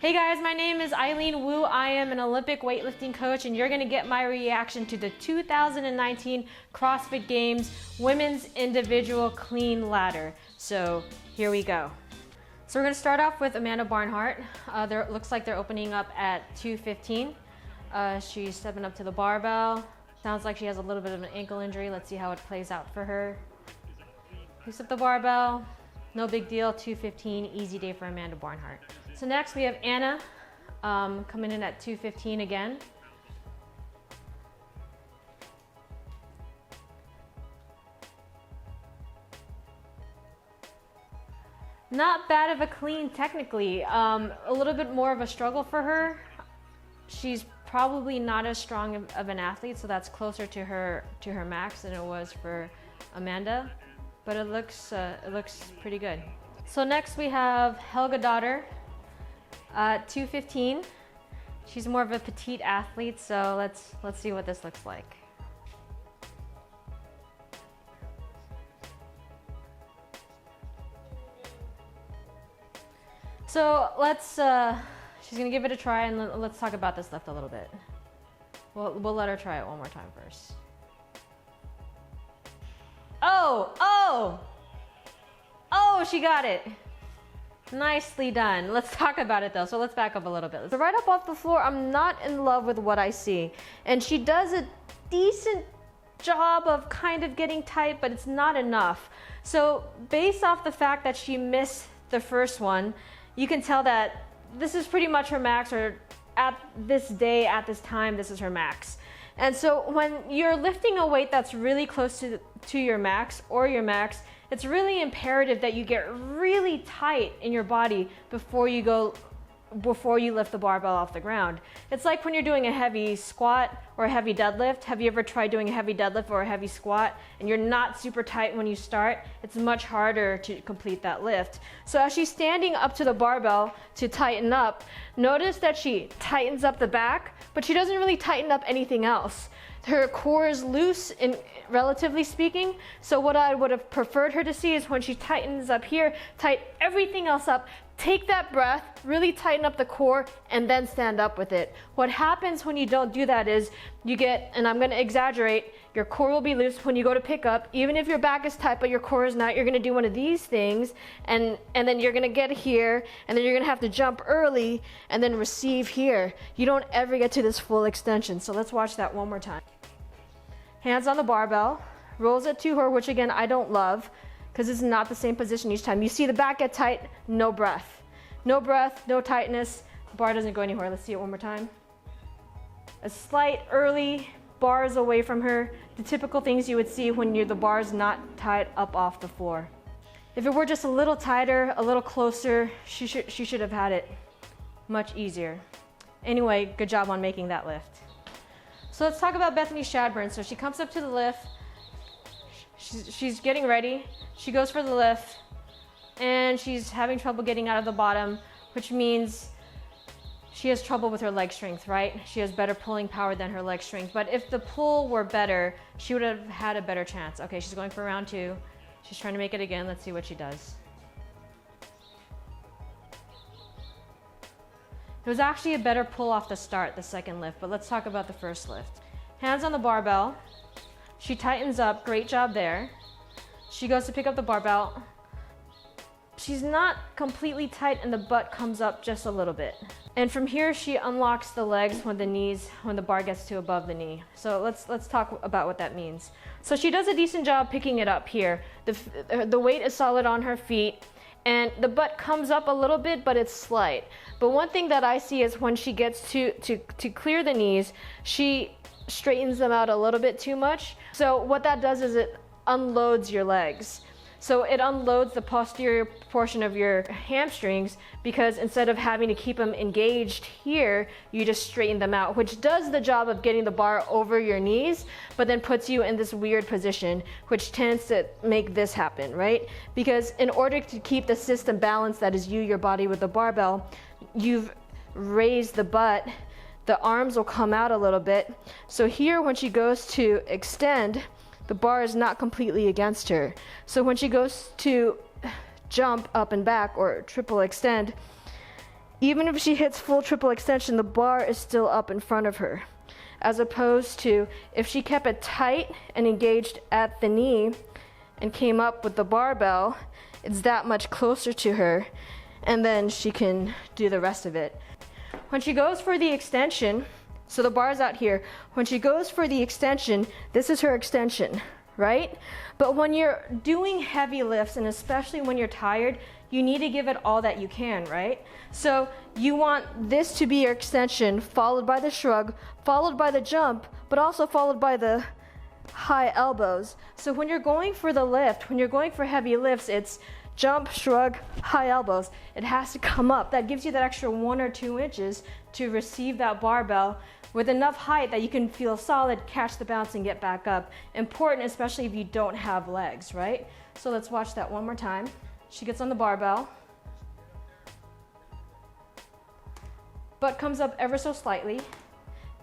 Hey guys, my name is Eileen Wu. I am an Olympic weightlifting coach, and you're gonna get my reaction to the 2019 CrossFit Games Women's Individual Clean Ladder. So here we go. So we're gonna start off with Amanda Barnhart. Looks like they're opening up at 215. She's stepping up to the barbell. Sounds like she has a little bit of an ankle injury. Let's see how it plays out for her. Picks up the barbell. No big deal, 215, easy day for Amanda Barnhart. So next we have Anna coming in at 215 again. Not bad of a clean technically, a little bit more of a struggle for her. She's probably not as strong of an athlete, so that's closer to her max than it was for Amanda, but it looks pretty good. So next we have Helga Daughter. 215. She's more of a petite athlete, so let's see what this looks like. So she's gonna give it a try, and let's talk about this lift a little bit. We'll let her try it one more time first. Oh, she got it. Nicely done. Let's talk about it though. So let's back up a little bit. So right up off the floor, I'm not in love with what I see. And she does a decent job of kind of getting tight, but it's not enough. So based off the fact that she missed the first one, you can tell that this is pretty much her max, or at this day, at this time, this is her max. And so when you're lifting a weight that's really close to your max or your max, it's really imperative that you get really tight in your body before you lift the barbell off the ground. It's like when you're doing a heavy squat or a heavy deadlift. Have you ever tried doing a heavy deadlift or a heavy squat and you're not super tight when you start? It's much harder to complete that lift. So as she's standing up to the barbell to tighten up, notice that she tightens up the back, but she doesn't really tighten up anything else. Her core is loose, relatively speaking. So what I would have preferred her to see is when she tightens up here, tighten everything else up, take that breath, really tighten up the core, and then stand up with it. What happens when you don't do that is you get, and I'm gonna exaggerate, your core will be loose when you go to pick up. Even if your back is tight but your core is not, you're gonna do one of these things, and then you're gonna get here, and then you're gonna have to jump early and then receive here. You don't ever get to this full extension. So let's watch that one more time. Hands on the barbell, rolls it to her, which again, I don't love, because it's not the same position each time. You see the back get tight, no breath. No breath, no tightness, the bar doesn't go anywhere. Let's see it one more time. A slight early bars away from her, the typical things you would see when the bar's not tied up off the floor. If it were just a little tighter, a little closer, she should have had it much easier. Anyway, good job on making that lift. So let's talk about Bethany Shadburn. So she comes up to the lift, she's getting ready, she goes for the lift, and she's having trouble getting out of the bottom, which means she has trouble with her leg strength, right? She has better pulling power than her leg strength. But if the pull were better, she would have had a better chance. Okay, she's going for round two. She's trying to make it again. Let's see what she does. It was actually a better pull off the start, the second lift, but let's talk about the first lift. Hands on the barbell. She tightens up, great job there. She goes to pick up the barbell. She's not completely tight and the butt comes up just a little bit. And from here, she unlocks the legs when the bar gets to above the knee. So let's talk about what that means. So she does a decent job picking it up here. The weight is solid on her feet. And the butt comes up a little bit, but it's slight. But one thing that I see is when she gets to clear the knees, she straightens them out a little bit too much. So what that does is it unloads your legs. So it unloads the posterior portion of your hamstrings, because instead of having to keep them engaged here, you just straighten them out, which does the job of getting the bar over your knees, but then puts you in this weird position, which tends to make this happen, right? Because in order to keep the system balanced, that is you, your body with the barbell, you've raised the butt, the arms will come out a little bit. So here, when she goes to extend, the bar is not completely against her. So when she goes to jump up and back or triple extend, Even if she hits full triple extension, the bar is still up in front of her. As opposed to if she kept it tight and engaged at the knee and came up with the barbell, it's that much closer to her, and then she can do the rest of it. When she goes for the extension, so the bar's out here, when she goes for the extension, this is her extension, right? But when you're doing heavy lifts, and especially when you're tired, you need to give it all that you can, right? So you want this to be your extension, followed by the shrug, followed by the jump, but also followed by the high elbows. So when you're going for the lift, when you're going for heavy lifts, it's jump, shrug, high elbows. It has to come up. That gives you that extra 1 or 2 inches to receive that barbell with enough height that you can feel solid, catch the bounce, and get back up. Important, especially if you don't have legs, right? So let's watch that one more time. She gets on the barbell. Butt comes up ever so slightly.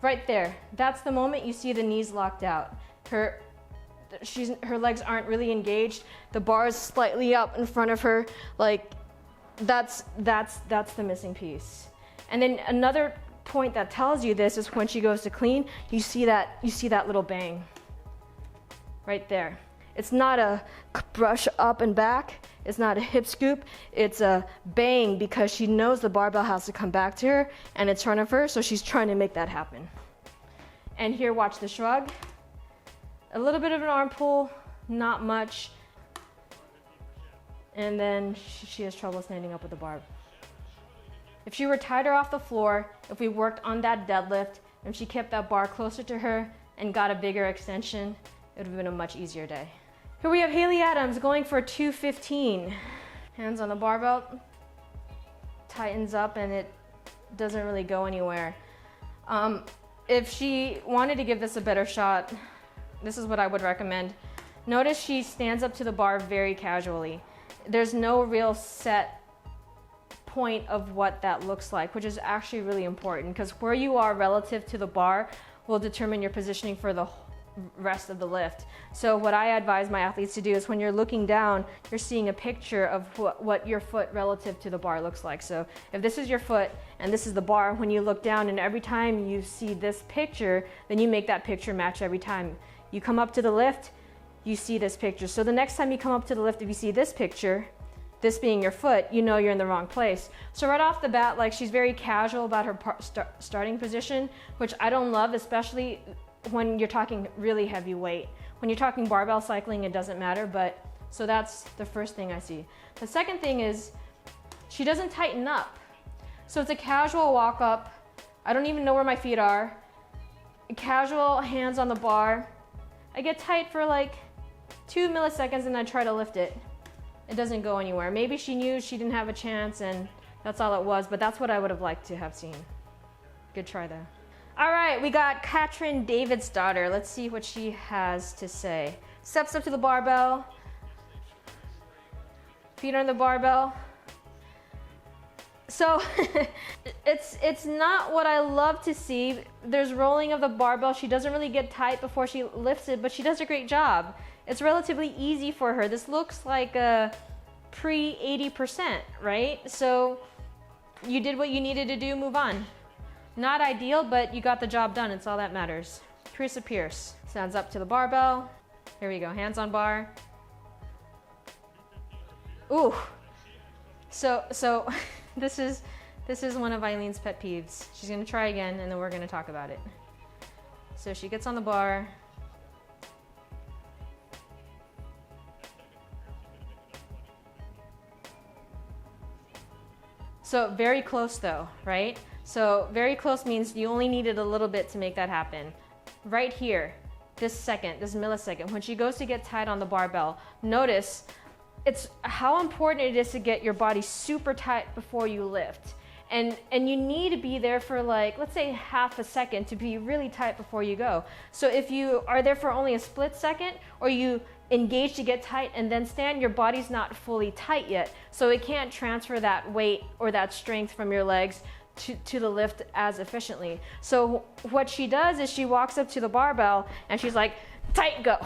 Right there. That's the moment you see the knees locked out. Her legs aren't really engaged. The bar is slightly up in front of her. Like that's the missing piece. And then another point that tells you this is when she goes to clean, you see that little bang right there. It's not a brush up and back. It's not a hip scoop. It's a bang because she knows the barbell has to come back to her and it's in front of her, so she's trying to make that happen. And here, watch the shrug. A little bit of an arm pull, not much. And then she has trouble standing up with the bar. If she were tighter off the floor, if we worked on that deadlift, and she kept that bar closer to her and got a bigger extension, it would have been a much easier day. Here we have Haley Adams going for 215. Hands on the barbell, tightens up and it doesn't really go anywhere. If she wanted to give this a better shot, this is what I would recommend. Notice she stands up to the bar very casually. There's no real set point of what that looks like, which is actually really important because where you are relative to the bar will determine your positioning for the rest of the lift. So what I advise my athletes to do is when you're looking down, you're seeing a picture of what your foot relative to the bar looks like. So if this is your foot and this is the bar, when you look down and every time you see this picture, then you make that picture match every time. You come up to the lift, you see this picture. So the next time you come up to the lift, if you see this picture, this being your foot, you know you're in the wrong place. So right off the bat, like she's very casual about her starting position, which I don't love, especially when you're talking really heavy weight. When you're talking barbell cycling, it doesn't matter, but so that's the first thing I see. The second thing is she doesn't tighten up. So it's a casual walk up. I don't even know where my feet are. Casual hands on the bar. I get tight for like 2 milliseconds and I try to lift it. It doesn't go anywhere. Maybe she knew she didn't have a chance and that's all it was, but that's what I would have liked to have seen. Good try though. All right, we got Katrin Davidsdottir. Let's see what she has to say. Steps up to the barbell. Feet on the barbell. So it's not what I love to see. There's rolling of the barbell. She doesn't really get tight before she lifts it, but she does a great job. It's relatively easy for her. This looks like a pre 80%, right? So you did what you needed to do, move on. Not ideal, but you got the job done. It's all that matters. Teresa Pierce stands up to the barbell. Here we go, hands on bar. Ooh. So this is one of Eileen's pet peeves. She's gonna try again and then we're gonna talk about it. So she gets on the bar. So very close though, right? So very close means you only needed a little bit to make that happen. Right here, this millisecond, when she goes to get tight on the barbell, notice it's how important it is to get your body super tight before you lift. And you need to be there for like, let's say half a second to be really tight before you go. So if you are there for only a split second or you engage to get tight and then stand, your body's not fully tight yet. So it can't transfer that weight or that strength from your legs to the lift as efficiently. So what she does is she walks up to the barbell and she's like, tight, go,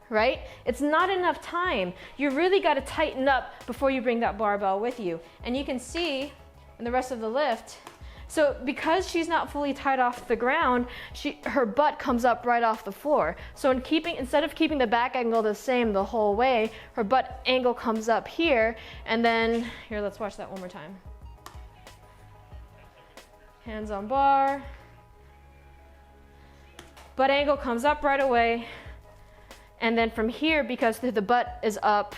right? It's not enough time. You really got to tighten up before you bring that barbell with you. And you can see and the rest of the lift. So because she's not fully tied off the ground, her butt comes up right off the floor. So instead of keeping the back angle the same the whole way, her butt angle comes up here, and then, here, let's watch that one more time. Hands on bar. Butt angle comes up right away. And then from here, because the butt is up,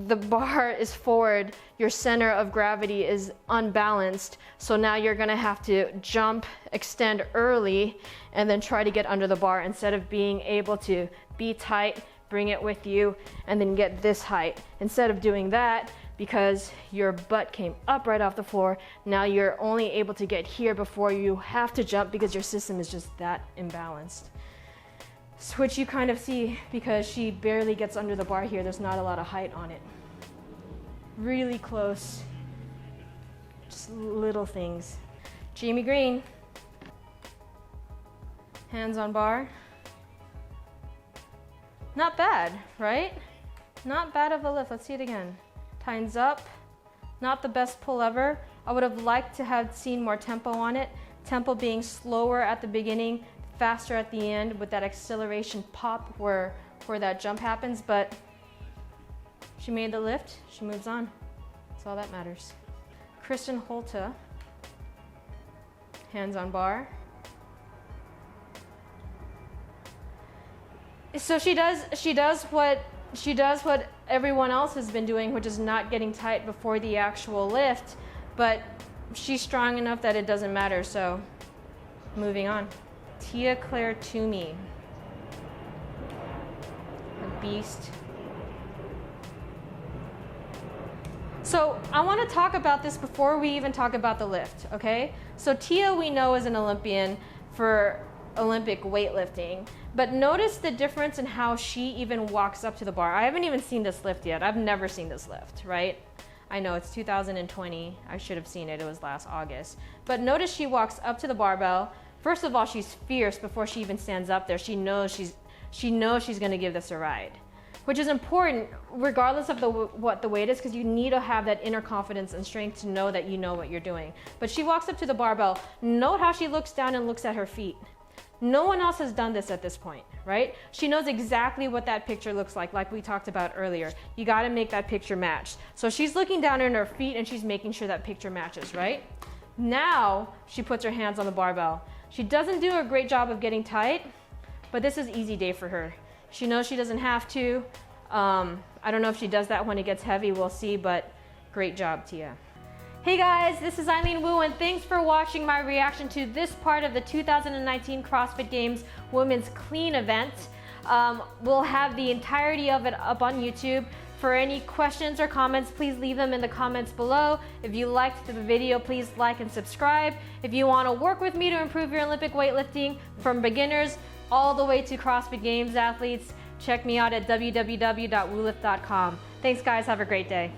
the bar is forward, your center of gravity is unbalanced. So now you're gonna have to jump, extend early, and then try to get under the bar instead of being able to be tight, bring it with you, and then get this height. Instead of doing that, because your butt came up right off the floor, now you're only able to get here before you have to jump because your system is just that imbalanced. Which you kind of see because she barely gets under the bar here. There's not a lot of height on it. Really close. Just little things. Jamie Green. Hands on bar. Not bad, right? Not bad of a lift. Let's see it again. Tines up. Not the best pull ever. I would have liked to have seen more tempo on it. Tempo being slower at the beginning, faster at the end with that acceleration pop where that jump happens, but she made the lift, she moves on. That's all that matters. Kristen Holte, hands on bar. So she does what everyone else has been doing, which is not getting tight before the actual lift, but she's strong enough that it doesn't matter, so moving on. Tia Claire Toomey, a beast. So I want to talk about this before we even talk about the lift, okay? So Tia we know is an Olympian for Olympic weightlifting, but notice the difference in how she even walks up to the bar. I haven't even seen this lift yet. I've never seen this lift, right? I know it's 2020. I should have seen it. It was last August. But notice she walks up to the barbell. First of all, she's fierce before she even stands up there. She knows she's going to give this a ride, which is important regardless of what the weight is, because you need to have that inner confidence and strength to know that you know what you're doing. But she walks up to the barbell. Note how she looks down and looks at her feet. No one else has done this at this point, right? She knows exactly what that picture looks like we talked about earlier. You got to make that picture match. So she's looking down at her feet and she's making sure that picture matches, right? Now she puts her hands on the barbell. She doesn't do a great job of getting tight, but this is easy day for her. She knows she doesn't have to. I don't know if she does that when it gets heavy, we'll see, but great job, Tia. Hey guys, this is Eileen Wu, and thanks for watching my reaction to this part of the 2019 CrossFit Games Women's Clean event. We'll have the entirety of it up on YouTube. For any questions or comments, please leave them in the comments below. If you liked the video, please like and subscribe. If you want to work with me to improve your Olympic weightlifting from beginners all the way to CrossFit Games athletes, check me out at www.wulift.com. Thanks guys, have a great day.